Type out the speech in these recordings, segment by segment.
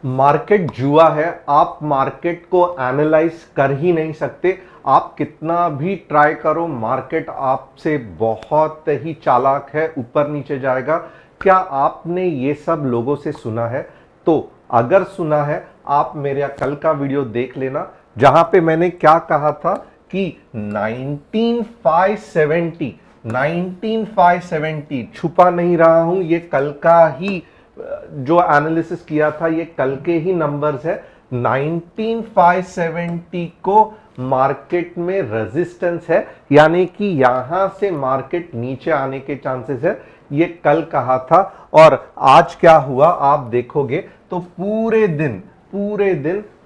Market जुआ है। आप मार्केट को एनालाइज कर ही नहीं सकते। आप कितना भी ट्राई करो, मार्केट आपसे बहुत ही चालाक है, ऊपर नीचे जाएगा। क्या आपने ये सब लोगों से सुना है? तो अगर सुना है, आप मेरा कल का वीडियो देख लेना, जहां पे मैंने क्या कहा था कि 19570, 19570 छुपा नहीं रहा हूं, ये कल का ही जो एनालिसिस किया था, ये कल के ही नंबर्स है। 19570 को मार्केट में रेजिस्टेंस है, यानी कि यहां से मार्केट नीचे आने के चांसेस है। ये कल कहा था और आज क्या हुआ आप देखोगे तो पूरे दिन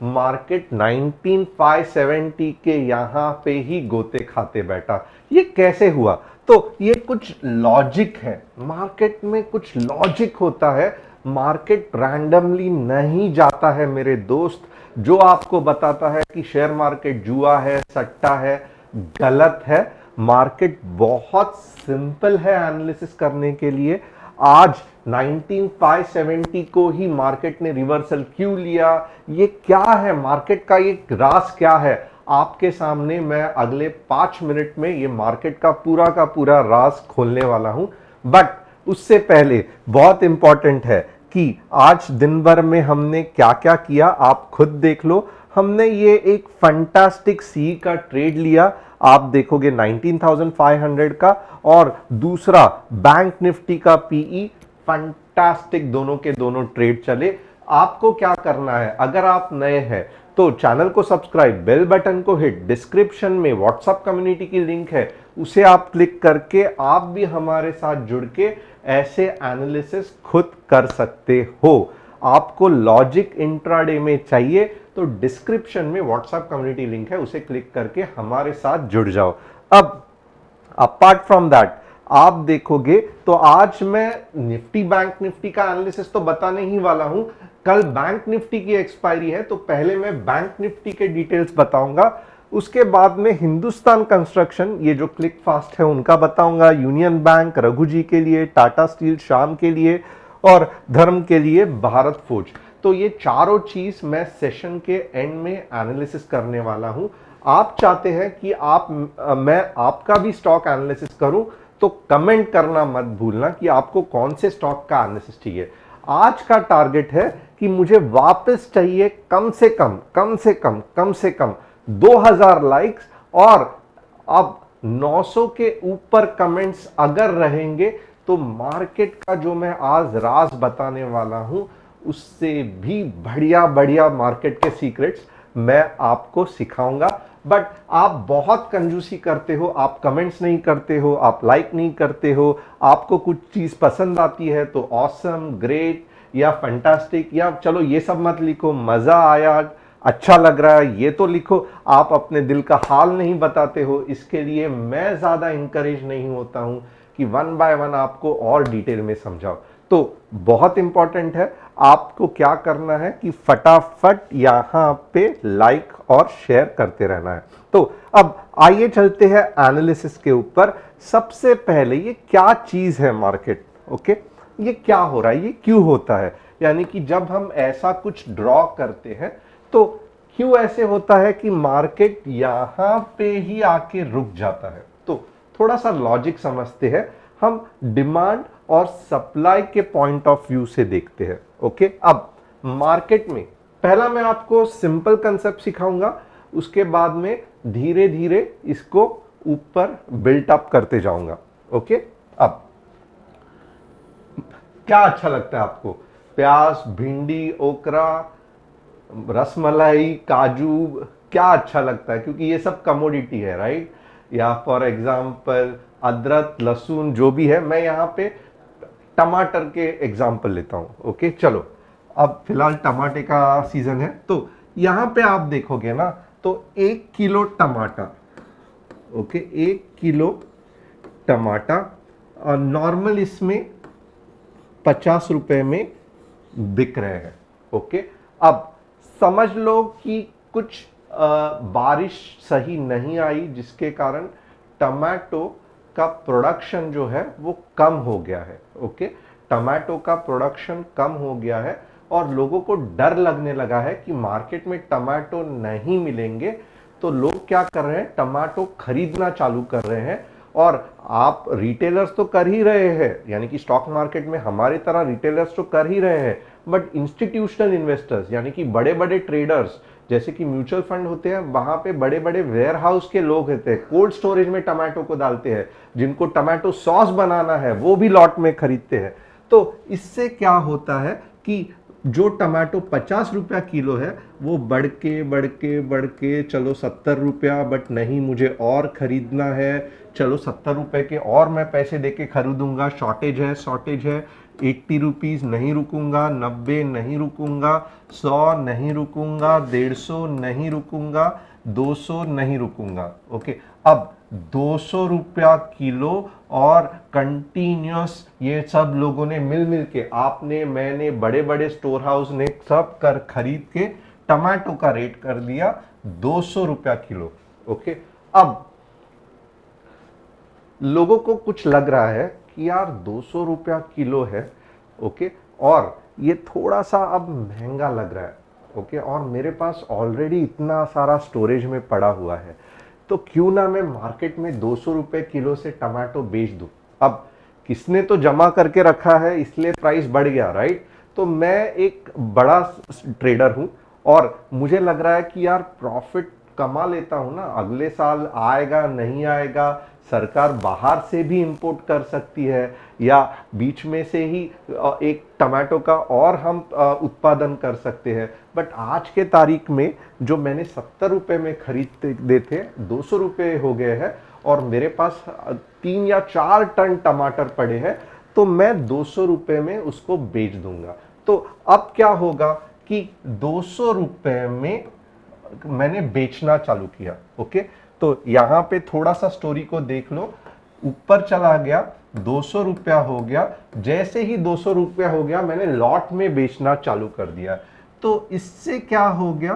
मार्केट 19570 के यहां पे ही गोते खाते बैठा। ये कैसे हुआ? तो ये कुछ लॉजिक है, मार्केट में कुछ लॉजिक होता है। मार्केट रैंडमली नहीं जाता है मेरे दोस्त। जो आपको बताता है कि शेयर मार्केट जुआ है, सट्टा है, गलत है। मार्केट बहुत सिंपल है एनालिसिस करने के लिए। आज 19570 को ही मार्केट ने रिवर्सल क्यों लिया? ये क्या है, मार्केट का ये राज क्या है? आपके सामने मैं अगले 5 मिनट में ये मार्केट का पूरा राज खोलने वाला हूं। बट उससे पहले बहुत इंपॉर्टेंट है कि आज दिन भर में हमने क्या क्या किया, आप खुद देख लो। हमने ये एक फंटास्टिक सी का ट्रेड लिया, आप देखोगे 19,500 का, और दूसरा बैंक निफ्टी का पीई, फंटास्टिक, दोनों के दोनों ट्रेड चले। आपको क्या करना है, अगर आप नए हैं तो चैनल को सब्सक्राइब, बेल बटन को हिट, डिस्क्रिप्शन में व्हाट्सएप कम्युनिटी की लिंक है, उसे आप क्लिक करके आप भी हमारे साथ जुड़ के ऐसे एनालिसिस खुद कर सकते हो। आपको लॉजिक इंट्राडे में चाहिए तो डिस्क्रिप्शन में व्हाट्सएप कम्युनिटी लिंक है, उसे क्लिक करके हमारे साथ जुड़ जाओ। अब अपार्ट फ्रॉम दैट आप देखोगे तो आज मैं निफ्टी बैंक निफ्टी का एनालिसिस तो बताने ही वाला हूं। कल बैंक निफ्टी की एक्सपायरी है, तो पहले मैं बैंक निफ्टी के डिटेल्स बताऊंगा। उसके बाद में हिंदुस्तान कंस्ट्रक्शन, ये जो क्लिक फास्ट है, उनका बताऊंगा। यूनियन बैंक रघु जी के लिए, टाटा स्टील शाम के लिए, और धर्म के लिए भारत फोर्ज। तो ये चारों चीज मैं सेशन के एंड में एनालिसिस करने वाला हूं। आप चाहते हैं कि मैं आपका भी स्टॉक एनालिसिस करूं, तो कमेंट करना मत भूलना कि आपको कौन से स्टॉक का एनालिसिस चाहिए। आज का टारगेट है कि मुझे वापस चाहिए कम से कम 2000 लाइक्स, और अब 900 के ऊपर कमेंट्स अगर रहेंगे तो मार्केट का जो मैं आज राज बताने वाला हूं, उससे भी बढ़िया बढ़िया मार्केट के सीक्रेट्स मैं आपको सिखाऊंगा। बट आप बहुत कंजूसी करते हो, आप कमेंट्स नहीं करते हो, आप लाइक नहीं करते हो। आपको कुछ चीज पसंद आती है तो ऑसम, ग्रेट या फंटास्टिक, या चलो ये सब मत लिखो, मजा आया, अच्छा लग रहा है, ये तो लिखो। आप अपने दिल का हाल नहीं बताते हो, इसके लिए मैं ज्यादा इंकरेज नहीं होता हूं कि वन बाय वन आपको और डिटेल में समझाओ। तो बहुत इंपॉर्टेंट है, आपको क्या करना है कि फटाफट यहां पे लाइक और शेयर करते रहना है। तो अब आइए चलते हैं एनालिसिस के ऊपर। सबसे पहले ये क्या चीज है मार्केट, ओके? ये क्या हो रहा है, ये क्यों होता है? यानी कि जब हम ऐसा कुछ ड्रॉ करते हैं तो क्यों ऐसे होता है कि मार्केट यहां पे ही आके रुक जाता है? तो थोड़ा सा लॉजिक समझते हैं। हम डिमांड और सप्लाई के पॉइंट ऑफ व्यू से देखते हैं, ओके? अब मार्केट में पहला मैं आपको सिंपल कंसेप्ट सिखाऊंगा, उसके बाद में धीरे धीरे इसको ऊपर बिल्ट अप करते जाऊंगा, ओके? अब क्या अच्छा लगता है आपको? प्याज, भिंडी, ओकरा, रसमलाई, काजू, क्या अच्छा लगता है? क्योंकि ये सब कमोडिटी है, राइट? या फॉर एग्जाम्पल अदरक, लहसुन, जो भी है। मैं यहां पे टमाटर के एग्जाम्पल लेता हूं, ओके? चलो, अब फिलहाल टमाटे का सीजन है, तो यहां पे आप देखोगे ना, तो 1 किलो टमाटर, ओके, 1 किलो टमाटर नॉर्मल इसमें 50 रुपए में बिक रहे हैं, ओके? अब समझ लो कि कुछ बारिश सही नहीं आई, जिसके कारण टमाटो का प्रोडक्शन जो है वो कम हो गया है, ओके? टमाटो का प्रोडक्शन कम हो गया है, और लोगों को डर लगने लगा है कि मार्केट में टमाटो नहीं मिलेंगे, तो लोग क्या कर रहे हैं, टमाटो खरीदना चालू कर रहे हैं। और आप रिटेलर्स तो कर ही रहे हैं, यानी कि स्टॉक मार्केट में हमारी तरह रिटेलर्स तो कर ही रहे हैं, बट इंस्टीट्यूशनल इन्वेस्टर्स यानी कि बड़े बड़े ट्रेडर्स जैसे कि म्यूचुअल फंड होते हैं, वहां पे बड़े बड़े वेयर हाउस के लोग होते हैं, कोल्ड स्टोरेज में टमाटो को डालते हैं, जिनको टमाटो सॉस बनाना है वो भी लॉट में खरीदते हैं। तो इससे क्या होता है कि जो टमाटो 50 रुपया किलो है वो बढ़ के बढ़ के बढ़ के चलो 70 रुपया, बट नहीं मुझे और खरीदना है, चलो 70 रुपए के और मैं पैसे देके खरीदूंगा, शॉर्टेज है 80 रुपीज नहीं रुकूंगा, 90 नहीं रुकूंगा, 100 नहीं रुकूंगा, 150 नहीं रुकूंगा, 200 नहीं रुकूंगा। ओके, अब 200 रुपया किलो और कंटिन्यूस ये सब लोगों ने मिल के, आपने मैंने बड़े बड़े स्टोर हाउस ने सब कर खरीद के टमाटो का रेट कर दिया 200 रुपया किलो। ओके, अब लोगों को कुछ लग रहा है कि यार 200 रुपया किलो है, ओके, और ये थोड़ा सा अब महंगा लग रहा है, ओके, और मेरे पास ऑलरेडी इतना सारा स्टोरेज में पड़ा हुआ है, तो क्यों ना मैं मार्केट में 200 रुपए किलो से टमाटो बेच दूं। अब किसने तो जमा करके रखा है इसलिए प्राइस बढ़ गया, राइट। तो मैं एक बड़ा ट्रेडर हूं और मुझे लग रहा है कि यार प्रॉफिट कमा लेता हूं ना, अगले साल आएगा नहीं आएगा, सरकार बाहर से भी इंपोर्ट कर सकती है या बीच में से ही एक टमाटो का और हम उत्पादन कर सकते हैं। बट आज के तारीख में जो मैंने 70 रुपए में खरीदते थे 200 रुपए हो गए हैं और मेरे पास 3 या 4 टन टमाटर पड़े हैं, तो मैं 200 रुपए में उसको बेच दूंगा। तो अब क्या होगा कि 200 रुपए में मैंने बेचना चालू किया। ओके, तो यहां पे थोड़ा सा स्टोरी को देख लो, ऊपर चला गया 200 रुपया हो गया, जैसे ही 200 रुपया हो गया मैंने लॉट में बेचना चालू कर दिया। तो इससे क्या हो गया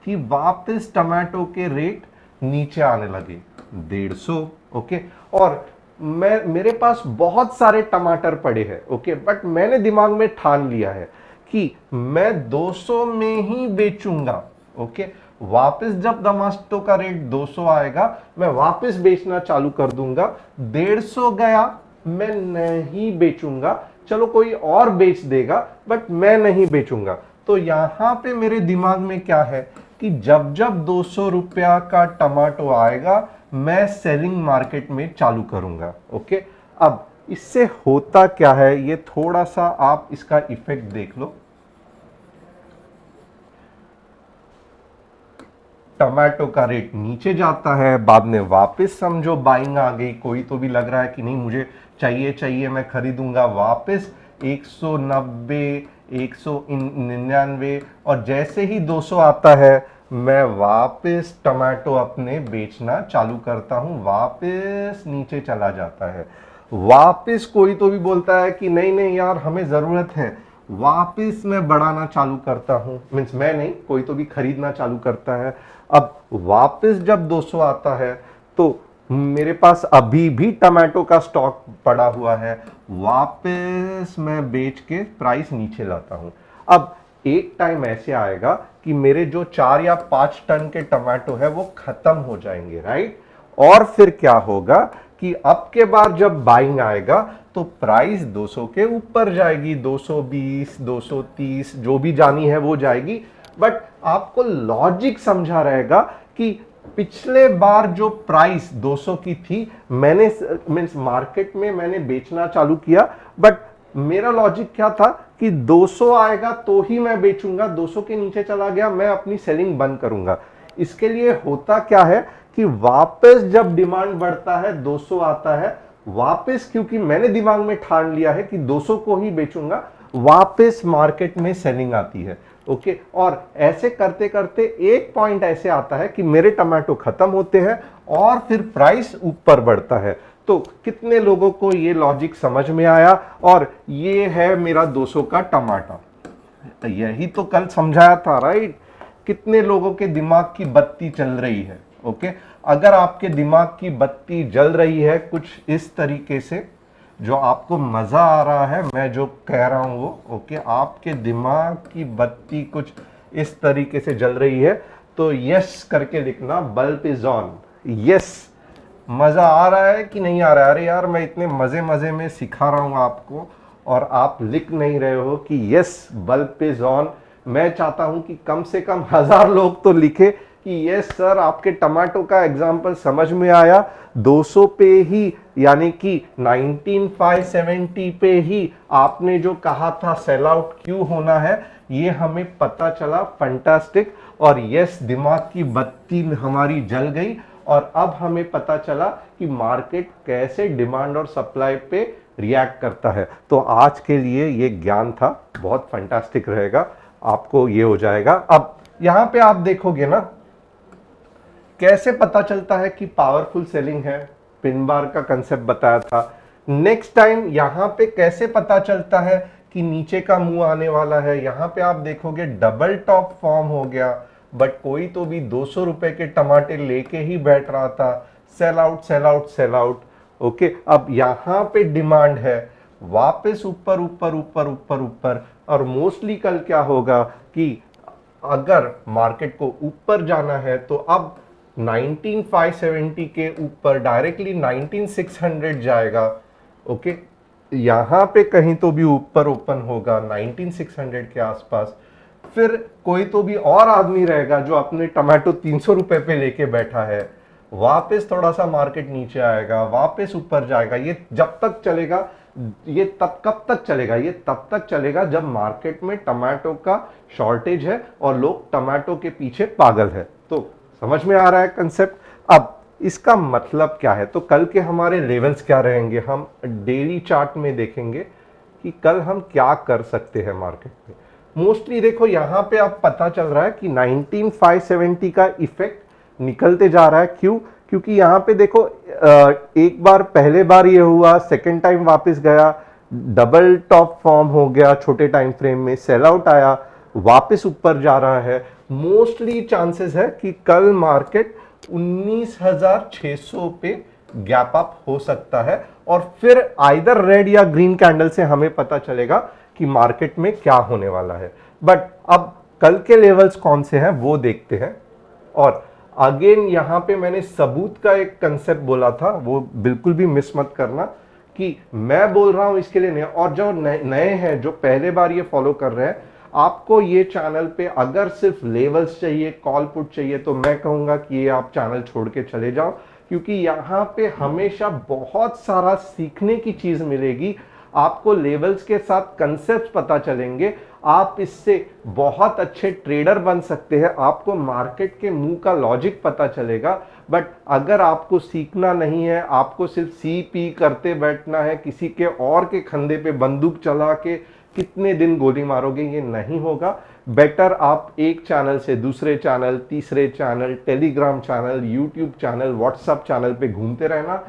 कि वापस टमाटो के रेट नीचे आने लगे 150। ओके, और मेरे पास बहुत सारे टमाटर पड़े हैं, ओके, बट मैंने दिमाग में ठान लिया है कि मैं 200 में ही बेचूंगा। ओके, वापस जब टमाटो का रेट 200 आएगा मैं वापस बेचना चालू कर दूंगा। 150 गया मैं नहीं बेचूंगा, चलो कोई और बेच देगा बट मैं नहीं बेचूंगा। तो यहां पे मेरे दिमाग में क्या है कि जब जब 200 रुपया का टमाटो आएगा मैं सेलिंग मार्केट में चालू करूंगा। ओके, अब इससे होता क्या है ये थोड़ा सा आप इसका इफेक्ट देख लो। टमाटो का रेट नीचे जाता है, बाद में वापस समझो बाइंग आ गई, कोई तो भी लग रहा है कि नहीं मुझे चाहिए मैं खरीदूंगा, वापस 190 199, और जैसे ही 200 आता है मैं वापस टमाटो अपने बेचना चालू करता हूं, वापस नीचे चला जाता है। वापस कोई तो भी बोलता है कि नहीं नहीं यार हमें जरूरत है, वापस मैं बढ़ाना चालू करता हूं, मीन्स मैं नहीं, कोई तो भी खरीदना चालू करता है। अब वापस जब 200 आता है तो मेरे पास अभी भी टमाटो का स्टॉक पड़ा हुआ है, वापस मैं बेच के प्राइस नीचे लाता हूं। अब एक टाइम ऐसे आएगा कि मेरे जो 4 या 5 टन के टमाटो है वो खत्म हो जाएंगे, राइट। और फिर क्या होगा कि अब के बार जब बाइंग आएगा तो प्राइस 200 के ऊपर जाएगी, 220 230 जो भी जानी है वो जाएगी। बट आपको लॉजिक समझा रहेगा कि पिछले बार जो प्राइस 200 की थी मैंने मींस मार्केट में मैंने बेचना चालू किया, बट मेरा लॉजिक क्या था कि 200 आएगा तो ही मैं बेचूंगा, 200 के नीचे चला गया मैं अपनी सेलिंग बंद करूंगा। इसके लिए होता क्या है कि वापस जब डिमांड बढ़ता है 200 आता है, वापस क्योंकि मैंने दिमाग में ठान लिया है कि 200 को ही बेचूंगा, वापस मार्केट में सेलिंग आती है। ओके, और ऐसे करते करते एक पॉइंट ऐसे आता है कि मेरे टमाटो खत्म होते हैं और फिर प्राइस ऊपर बढ़ता है। तो कितने लोगों को ये लॉजिक समझ में आया? और ये है मेरा 200 का टमाटर, यही तो कल समझाया था, राइट। कितने लोगों के दिमाग की बत्ती चल रही है? ओके, अगर आपके दिमाग की बत्ती जल रही है कुछ इस तरीके से, जो आपको मजा आ रहा है मैं जो कह रहा हूं वो, ओके, आपके दिमाग की बत्ती कुछ इस तरीके से जल रही है तो यस करके लिखना, बल्ब इज ऑन। यस, मजा आ रहा है कि नहीं आ रहा है? अरे यार मैं इतने मजे मजे में सिखा रहा हूं आपको और आप लिख नहीं रहे हो कि यस बल्ब इज ऑन। मैं चाहता हूं कि कम से कम 1000 लोग तो लिखे कि यस सर आपके टमाटो का एग्जाम्पल समझ में आया। 200 पे ही यानी कि 19570 पे ही आपने जो कहा था सेल आउट क्यों होना है ये हमें पता चला, फंटास्टिक। और यस दिमाग की बत्ती हमारी जल गई और अब हमें पता चला कि मार्केट कैसे डिमांड और सप्लाई पे रिएक्ट करता है। तो आज के लिए ये ज्ञान था, बहुत फंटास्टिक रहेगा, आपको ये हो जाएगा। अब यहां पे आप देखोगे ना कैसे पता चलता है कि पावरफुल सेलिंग है, पिन बार का कंसेप्ट बताया था। नेक्स्ट टाइम यहां पे कैसे पता चलता है कि नीचे का मुंह आने वाला है, यहां पे आप देखोगे डबल टॉप फॉर्म हो गया, बट कोई तो भी 200 रुपए के टमाटर लेके ही बैठ रहा था, sell out sell out sell out. Okay, अब यहां पे डिमांड है वापस ऊपर ऊपर ऊपर ऊपर ऊपर, और मोस्टली कल क्या होगा कि अगर मार्केट को ऊपर जाना है तो अब 19570 के ऊपर डायरेक्टली 19600 जाएगा। ओके, यहां पे कहीं तो भी ऊपर ओपन होगा 19600 के आसपास, फिर कोई तो भी और आदमी रहेगा जो अपने टमाटो 300 रुपए पे लेके बैठा है, वापस थोड़ा सा मार्केट नीचे आएगा, वापस ऊपर जाएगा। ये जब तक चलेगा, ये तब कब तक चलेगा? ये तब तक चलेगा जब मार्केट में टमाटो का शॉर्टेज है और लोग टमाटो के पीछे पागल है। तो समझ में आ रहा है कंसेप्ट? अब इसका मतलब क्या है? तो कल के हमारे लेवल्स क्या रहेंगे, हम डेली चार्ट में देखेंगे कि कल हम क्या कर सकते हैं मार्केट में। मोस्टली देखो यहां पे अब पता चल रहा है कि 19570 का इफेक्ट निकलते जा रहा है। क्यों? क्योंकि यहां पे देखो एक बार पहले बार ये हुआ, सेकेंड टाइम वापस गया, डबल टॉप फॉर्म हो गया, छोटे टाइम फ्रेम में सेल आउट आया, वापस ऊपर जा रहा है। मोस्टली चांसेस है कि कल मार्केट 19600 पे गैप अप हो सकता है और फिर आइदर रेड या ग्रीन कैंडल से हमें पता चलेगा कि मार्केट में क्या होने वाला है। बट अब कल के लेवल्स कौन से हैं वो देखते हैं। और अगेन यहां पे मैंने सबूत का एक कंसेप्ट बोला था, वो बिल्कुल भी मिस मत करना कि मैं बोल रहा हूं इसके लिए नहीं। और जो नए हैं, जो पहले बार ये फॉलो कर रहे हैं, आपको ये चैनल पे अगर सिर्फ लेवल्स चाहिए, कॉल पुट चाहिए, तो मैं कहूंगा कि ये आप चैनल छोड़ के चले जाओ, क्योंकि यहां पे हमेशा बहुत सारा सीखने की चीज मिलेगी। आपको लेवल्स के साथ कंसेप्ट पता चलेंगे, आप इससे बहुत अच्छे ट्रेडर बन सकते हैं, आपको मार्केट के मुंह का लॉजिक पता चलेगा। बट अगर आपको सीखना नहीं है, आपको सिर्फ सी पी करते बैठना है, किसी के और के कंधे पे बंदूक चला के कितने दिन गोली मारोगे, ये नहीं होगा। बेटर आप एक चैनल से दूसरे चैनल, तीसरे channel, Telegram channel, YouTube channel, WhatsApp channel पे घूमते रहना,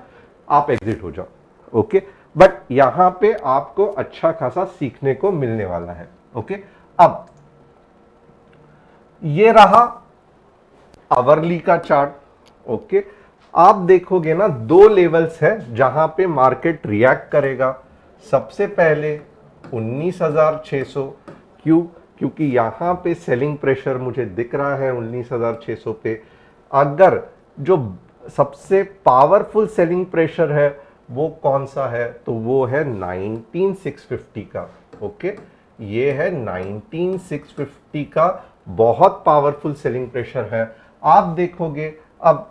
आप एग्जिट हो जाओ। ओके, बट यहां पे आपको अच्छा खासा सीखने को मिलने वाला है। ओके, अब ये रहा आवरली का चार्ट। ओके, आप देखोगे ना दो लेवल्स है जहां पे मार्केट रिएक्ट करेगा। सबसे पहले 19600, क्यों? क्योंकि यहां पे सेलिंग प्रेशर मुझे दिख रहा है 19600 पे। अगर जो सबसे पावरफुल सेलिंग प्रेशर है वो कौन सा है, तो वो है 19650 का। ओके, ये है 19650 का, बहुत पावरफुल सेलिंग प्रेशर है। आप देखोगे अब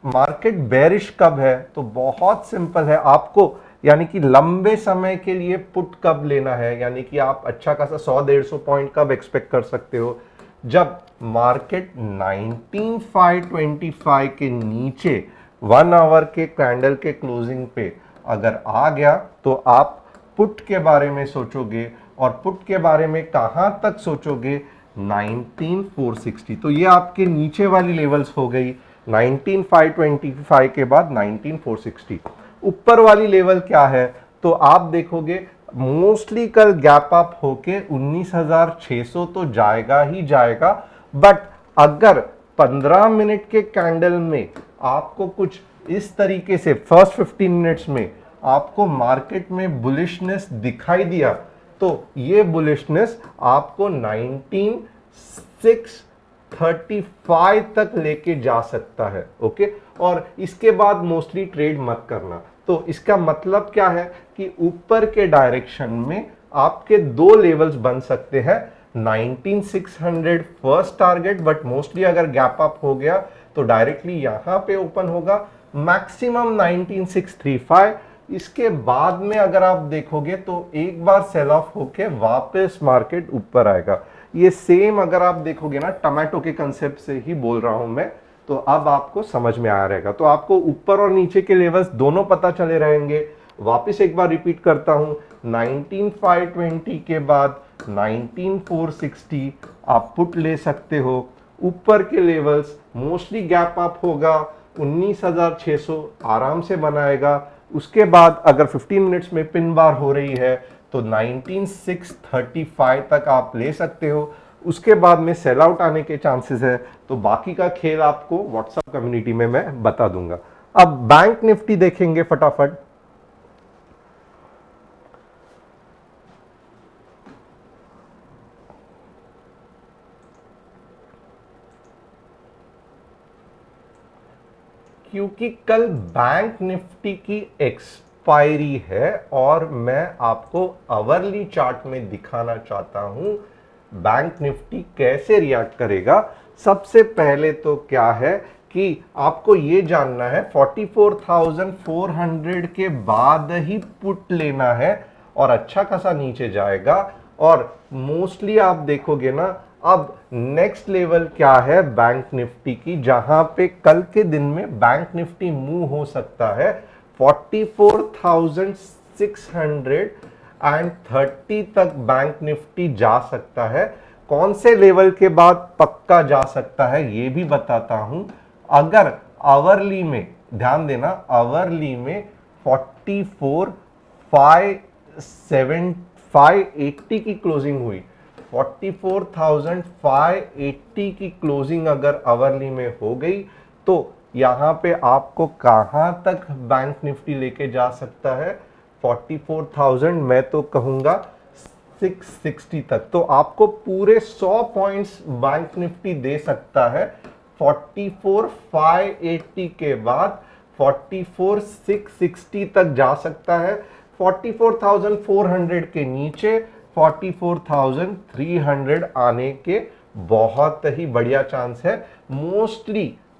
मार्केट बेरिश कब है, तो बहुत सिंपल है, आपको यानी कि लंबे समय के लिए पुट कब लेना है, यानी कि आप अच्छा खासा 100-150 पॉइंट कब एक्सपेक्ट कर सकते हो, जब मार्केट 19525 के नीचे 1 आवर के कैंडल के क्लोजिंग पे अगर आ गया तो आप पुट के बारे में सोचोगे। और पुट के बारे में कहां तक सोचोगे, 19460। तो ये आपके नीचे वाली लेवल्स हो गई, 19525 के बाद 19460। ऊपर वाली लेवल क्या है, तो आप देखोगे मोस्टली कल गैप अप होके 19600 तो जाएगा ही जाएगा। बट अगर 15 मिनट के कैंडल में आपको कुछ इस तरीके से फर्स्ट 15 मिनट्स में आपको मार्केट में बुलिशनेस दिखाई दिया तो ये बुलिशनेस आपको 19635 तक लेके जा सकता है। ओके, और इसके बाद मोस्टली ट्रेड मत करना। तो इसका मतलब क्या है कि ऊपर के डायरेक्शन में आपके दो लेवल्स बन सकते हैं। 19600 फर्स्ट टारगेट, बट मोस्टली अगर गैप अप हो गया तो डायरेक्टली यहां पे ओपन होगा, मैक्सिमम 19635। इसके बाद में अगर आप देखोगे तो एक बार सेल ऑफ होके वापस मार्केट ऊपर आएगा। ये सेम अगर आप देखोगे ना, टमाटो के कंसेप्ट से ही बोल रहा हूं मैं, तो अब आपको समझ में आ रहेगा। तो आपको ऊपर और नीचे के लेवल्स दोनों पता चले रहेंगे। वापस एक बार रिपीट करता हूं, 19520 के बाद 19460 आप पुट ले सकते हो। ऊपर के लेवल्स मोस्टली गैप अप होगा, 19600 आराम से बनाएगा। उसके बाद अगर 15 मिनट्स में पिन बार हो रही है तो 19635 तक आप ले सकते हो। उसके बाद में सेल आउट आने के चांसेस है, तो बाकी का खेल आपको व्हाट्सएप कम्युनिटी में मैं बता दूंगा। अब बैंक निफ्टी देखेंगे फटाफट। क्योंकि कल बैंक निफ्टी की एक्सपायरी है और मैं आपको आवरली चार्ट में दिखाना चाहता हूं बैंक निफ्टी कैसे रिएक्ट करेगा। सबसे पहले तो क्या है कि आपको यह जानना है 44,400 के बाद ही पुट लेना है और अच्छा खासा नीचे जाएगा। और मोस्टली आप देखोगे ना, अब नेक्स्ट लेवल क्या है बैंक निफ्टी की, जहां पे कल के दिन में बैंक निफ्टी मूव हो सकता है 44,630 तक बैंक निफ्टी जा सकता है। कौन से लेवल के बाद पक्का जा सकता है ये भी बताता हूं। अगर आवरली में ध्यान देना, आवरली में 44,580 की क्लोजिंग हुई, 44,580 की क्लोजिंग अगर आवरली में हो गई तो यहां पे आपको कहां तक बैंक निफ्टी लेके जा सकता है, 44,000, मैं तो कहूंगा 660 तक। तो आपको पूरे 100 पॉइंट्स बैंक निफ्टी दे सकता है। 44,580 के बाद 44,660 तक जा सकता है। 44,400 के नीचे 44,300 आने के बहुत ही बढ़िया चांस है।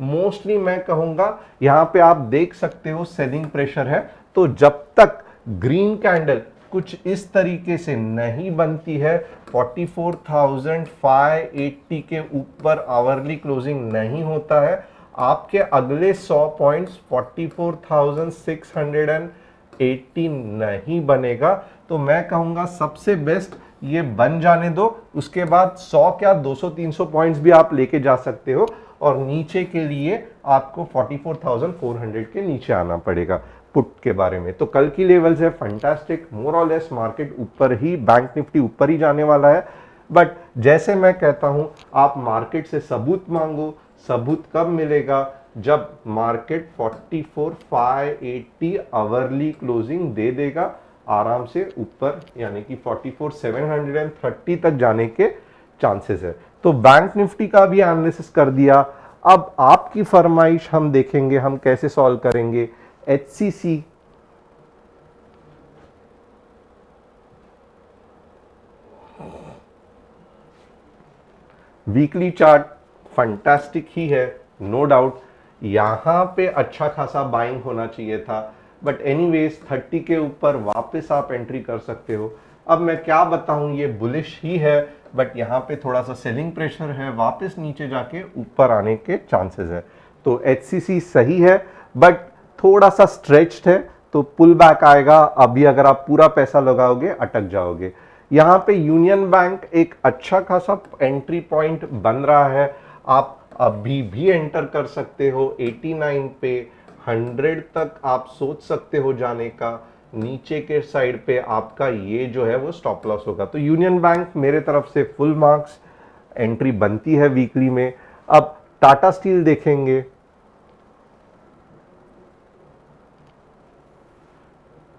मोस्टली मैं कहूंगा यहां पे आप देख सकते हो सेलिंग प्रेशर है। तो जब तक ग्रीन कैंडल कुछ इस तरीके से नहीं बनती है, 44,580 के ऊपर आवरली क्लोजिंग नहीं होता है, आपके अगले 100 पॉइंट्स 44,680 नहीं बनेगा। तो मैं कहूंगा सबसे बेस्ट ये बन जाने दो। उसके बाद 100 क्या 200-300 पॉइंट्स भी आप लेके जा सकते हो और नीचे के लिए आपको 44,400 के नीचे आना पड़ेगा पुट के बारे में। तो कल की लेवल्स है फंटास्टिक, मोर और लेस मार्केट ऊपर ही, बैंक निफ्टी ऊपर ही जाने वाला है। बट जैसे मैं कहता हूं, आप मार्केट से सबूत मांगो। सबूत कब मिलेगा? जब मार्केट 44,580 आवरली क्लोजिंग दे देगा आराम से ऊपर, यानी कि 44,730 तक जाने के चांसेस है। तो बैंक निफ्टी का भी एनालिसिस कर दिया। अब आपकी फरमाइश हम देखेंगे हम कैसे सॉल्व करेंगे। एचसीसी वीकली चार्ट फंटास्टिक ही है, नो डाउट। यहां पे अच्छा खासा बाइंग होना चाहिए था, बट एनीवेज 30 के ऊपर वापस आप एंट्री कर सकते हो। अब मैं क्या बताऊं, ये बुलिश ही है, बट यहाँ पे थोड़ा सा सेलिंग प्रेशर है, वापस नीचे जाके ऊपर आने के चांसेस है। तो एचसीसी सही है, बट थोड़ा सा स्ट्रेच्ड है, तो पुल बैक आएगा। अभी अगर आप पूरा पैसा लगाओगे अटक जाओगे। यहाँ पे यूनियन बैंक एक अच्छा खासा एंट्री पॉइंट बन रहा है, आप अभी भी एंटर कर सकते हो। 89 पे 100 तक आप सोच सकते हो जाने का। नीचे के साइड पे आपका ये जो है वो स्टॉप लॉस होगा। तो यूनियन बैंक मेरे तरफ से फुल मार्क्स, एंट्री बनती है वीकली में। अब टाटा स्टील देखेंगे।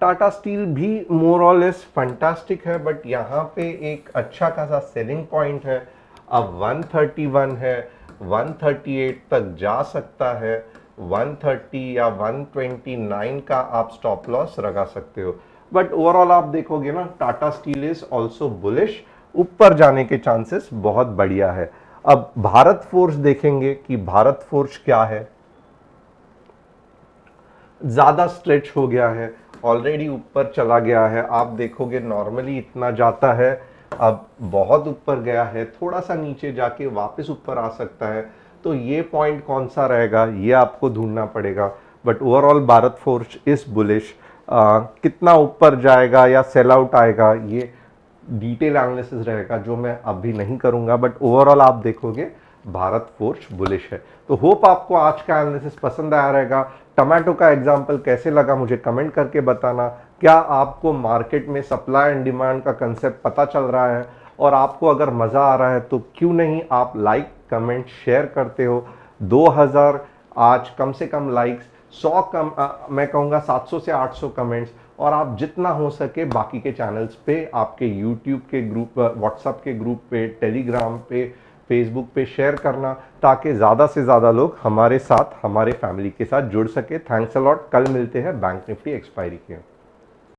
टाटा स्टील भी मोर और लेस फंटास्टिक है, बट यहाँ पे एक अच्छा खासा सेलिंग पॉइंट है। अब 131 है, 138 तक जा सकता है, 130 या 129 का आप स्टॉप लॉस लगा सकते हो। बट ओवरऑल आप देखोगे ना, Tata steel is also bullish, ऊपर जाने के चांसेस बहुत बढ़िया है। अब भारत फोर्ज देखेंगे कि भारत फोर्ज क्या है। ज़्यादा स्ट्रेच हो गया है, ऑलरेडी ऊपर चला गया है। आप देखोगे नॉर्मली इतना जाता है, अब बहुत ऊपर गया है, थोड़ा सा नीचे जाके वापस ऊपर आ सकता है। तो ये पॉइंट कौन सा रहेगा ये आपको ढूंढना पड़ेगा। But overall Bharat forge is bullish. कितना ऊपर जाएगा या सेल आउट आएगा ये डिटेल एनालिसिस रहेगा जो मैं अभी नहीं करूंगा, बट ओवरऑल आप देखोगे भारत फोर्ज बुलिश है। तो होप आपको आज का एनालिसिस पसंद आया रहेगा। टमाटो का एग्जांपल कैसे लगा मुझे कमेंट करके बताना। क्या आपको मार्केट में सप्लाई एंड डिमांड का कंसेप्ट पता चल रहा है, और आपको अगर मज़ा आ रहा है तो क्यों नहीं आप लाइक कमेंट शेयर करते हो। 2000 आज कम से कम लाइक्स, 100 कम मैं कहूँगा 700 से 800 कमेंट्स, और आप जितना हो सके बाकी के चैनल्स पे, आपके यूट्यूब के ग्रुप, व्हाट्सएप के ग्रुप पे, टेलीग्राम पे, फेसबुक पे शेयर करना, ताकि ज़्यादा से ज़्यादा लोग हमारे साथ, हमारे फैमिली के साथ जुड़ सके। Thanks a lot. कल मिलते हैं बैंक निफ्टी एक्सपायरी के।